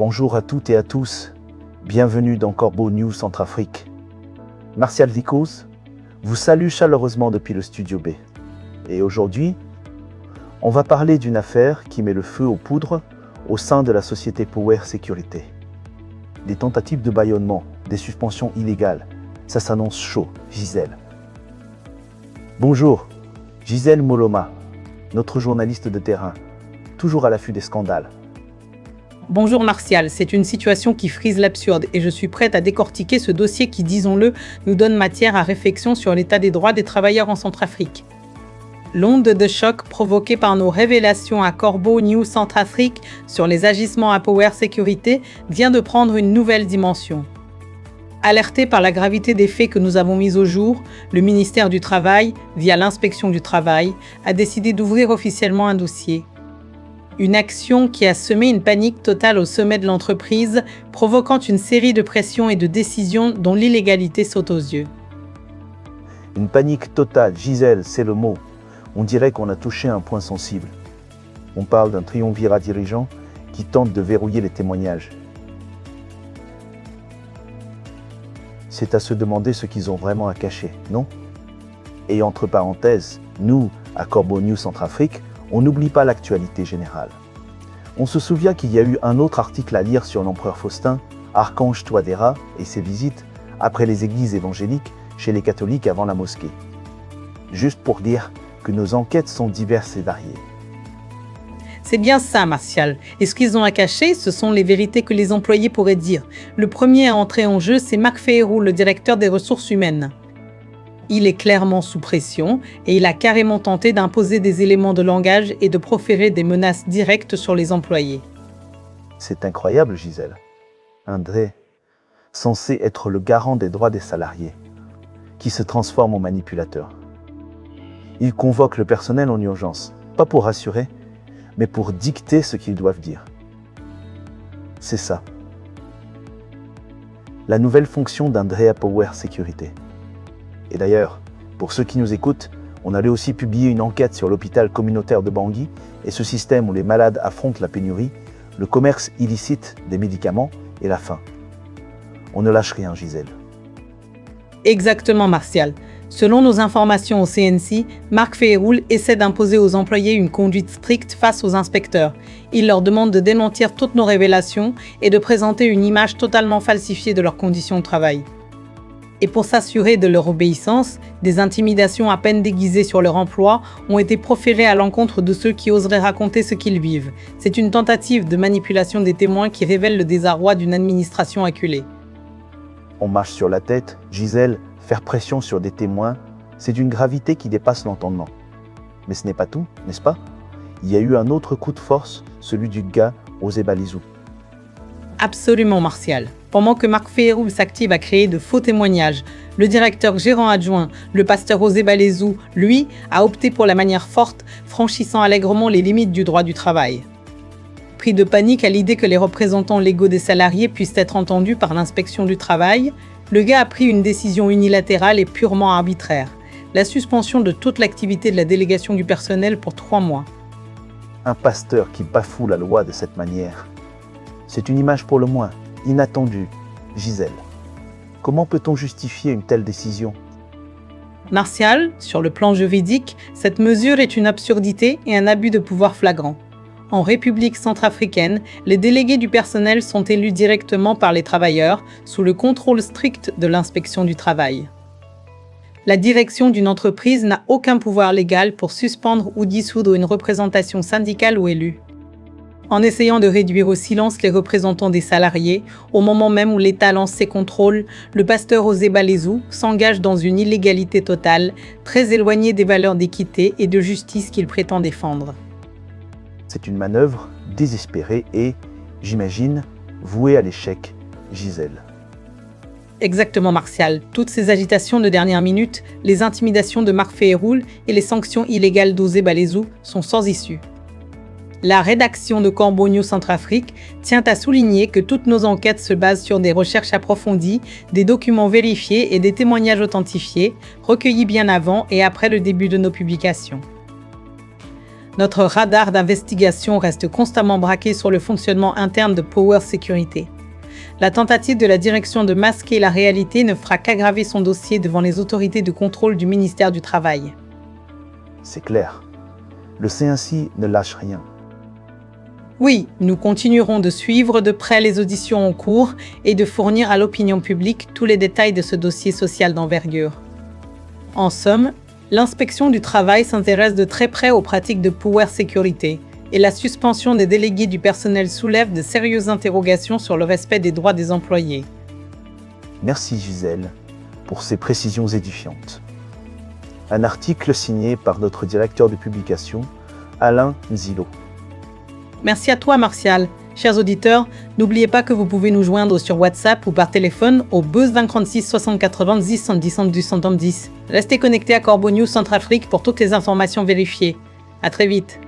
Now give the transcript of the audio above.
Bonjour à toutes et à tous, bienvenue dans Corbeau News Centrafrique. Martial Vicoz vous salue chaleureusement depuis le Studio B. Et aujourd'hui, on va parler d'une affaire qui met le feu aux poudres au sein de la société Power Sécurité. Des tentatives de bâillonnement, des suspensions illégales, ça s'annonce chaud, Gisèle. Bonjour, Gisèle Moloma, notre journaliste de terrain, toujours à l'affût des scandales. Bonjour Martial, c'est une situation qui frise l'absurde et je suis prête à décortiquer ce dossier qui, disons-le, nous donne matière à réflexion sur l'état des droits des travailleurs en Centrafrique. L'onde de choc provoquée par nos révélations à Corbeau News Centrafrique sur les agissements à Power Sécurité vient de prendre une nouvelle dimension. Alerté par la gravité des faits que nous avons mis au jour, le ministère du Travail, via l'inspection du travail, a décidé d'ouvrir officiellement un dossier. Une action qui a semé une panique totale au sommet de l'entreprise, provoquant une série de pressions et de décisions dont l'illégalité saute aux yeux. Une panique totale, Gisèle, c'est le mot. On dirait qu'on a touché un point sensible. On parle d'un triumvirat dirigeant qui tente de verrouiller les témoignages. C'est à se demander ce qu'ils ont vraiment à cacher, non? Et entre parenthèses, nous, à Corbeau News Centrafrique, on n'oublie pas l'actualité générale. On se souvient qu'il y a eu un autre article à lire sur l'empereur Faustin, Archange Touadéra et ses visites après les églises évangéliques chez les catholiques avant la mosquée. Juste pour dire que nos enquêtes sont diverses et variées. C'est bien ça, Martial. Et ce qu'ils ont à cacher, ce sont les vérités que les employés pourraient dire. Le premier à entrer en jeu, c'est Marc Féhéroul, le directeur des ressources humaines. Il est clairement sous pression et il a carrément tenté d'imposer des éléments de langage et de proférer des menaces directes sur les employés. C'est incroyable, Gisèle. André, censé être le garant des droits des salariés, qui se transforme en manipulateur. Il convoque le personnel en urgence, pas pour rassurer, mais pour dicter ce qu'ils doivent dire. C'est ça. La nouvelle fonction d'Andrea Power Sécurité. Et d'ailleurs, pour ceux qui nous écoutent, on allait aussi publier une enquête sur l'hôpital communautaire de Bangui et ce système où les malades affrontent la pénurie, le commerce illicite des médicaments et la faim. On ne lâche rien, Gisèle. Exactement, Martial. Selon nos informations au CNC, Marc Féhéroul essaie d'imposer aux employés une conduite stricte face aux inspecteurs. Il leur demande de démentir toutes nos révélations et de présenter une image totalement falsifiée de leurs conditions de travail. Et pour s'assurer de leur obéissance, des intimidations à peine déguisées sur leur emploi ont été proférées à l'encontre de ceux qui oseraient raconter ce qu'ils vivent. C'est une tentative de manipulation des témoins qui révèle le désarroi d'une administration acculée. On marche sur la tête, Gisèle, faire pression sur des témoins, c'est d'une gravité qui dépasse l'entendement. Mais ce n'est pas tout, n'est-ce pas? Il y a eu un autre coup de force, celui du gars Osé Balizou. Absolument, Martial. Pendant que Marc Féhéroul s'active à créer de faux témoignages, le directeur gérant adjoint, le pasteur Osé Balizou, lui, a opté pour la manière forte, franchissant allègrement les limites du droit du travail. Pris de panique à l'idée que les représentants légaux des salariés puissent être entendus par l'inspection du travail, le gars a pris une décision unilatérale et purement arbitraire, la suspension de toute l'activité de la délégation du personnel pour 3 mois. Un pasteur qui bafoue la loi de cette manière. C'est une image pour le moins inattendue, Gisèle. Comment peut-on justifier une telle décision? Martial, sur le plan juridique, cette mesure est une absurdité et un abus de pouvoir flagrant. En République centrafricaine, les délégués du personnel sont élus directement par les travailleurs, sous le contrôle strict de l'inspection du travail. La direction d'une entreprise n'a aucun pouvoir légal pour suspendre ou dissoudre une représentation syndicale ou élue. En essayant de réduire au silence les représentants des salariés, au moment même où l'État lance ses contrôles, le pasteur Osé Balizou s'engage dans une illégalité totale, très éloignée des valeurs d'équité et de justice qu'il prétend défendre. C'est une manœuvre désespérée et, j'imagine, vouée à l'échec, Gisèle. Exactement, Martial. Toutes ces agitations de dernière minute, les intimidations de Marc Féhéroul et les sanctions illégales d'Osé Balizou sont sans issue. La rédaction de Corbeau News Centrafrique tient à souligner que toutes nos enquêtes se basent sur des recherches approfondies, des documents vérifiés et des témoignages authentifiés, recueillis bien avant et après le début de nos publications. Notre radar d'investigation reste constamment braqué sur le fonctionnement interne de Power Sécurité. La tentative de la direction de masquer la réalité ne fera qu'aggraver son dossier devant les autorités de contrôle du ministère du Travail. C'est clair. Le CNC ne lâche rien. Oui, nous continuerons de suivre de près les auditions en cours et de fournir à l'opinion publique tous les détails de ce dossier social d'envergure. En somme, l'inspection du travail s'intéresse de très près aux pratiques de Power Sécurité et la suspension des délégués du personnel soulève de sérieuses interrogations sur le respect des droits des employés. Merci Gisèle pour ces précisions édifiantes. Un article signé par notre directeur de publication, Alain Nzilo. Merci à toi, Martial. Chers auditeurs, n'oubliez pas que vous pouvez nous joindre sur WhatsApp ou par téléphone au + 36 64 10 110 110 110. Restez connectés à Corbeau News Centrafrique pour toutes les informations vérifiées. À très vite.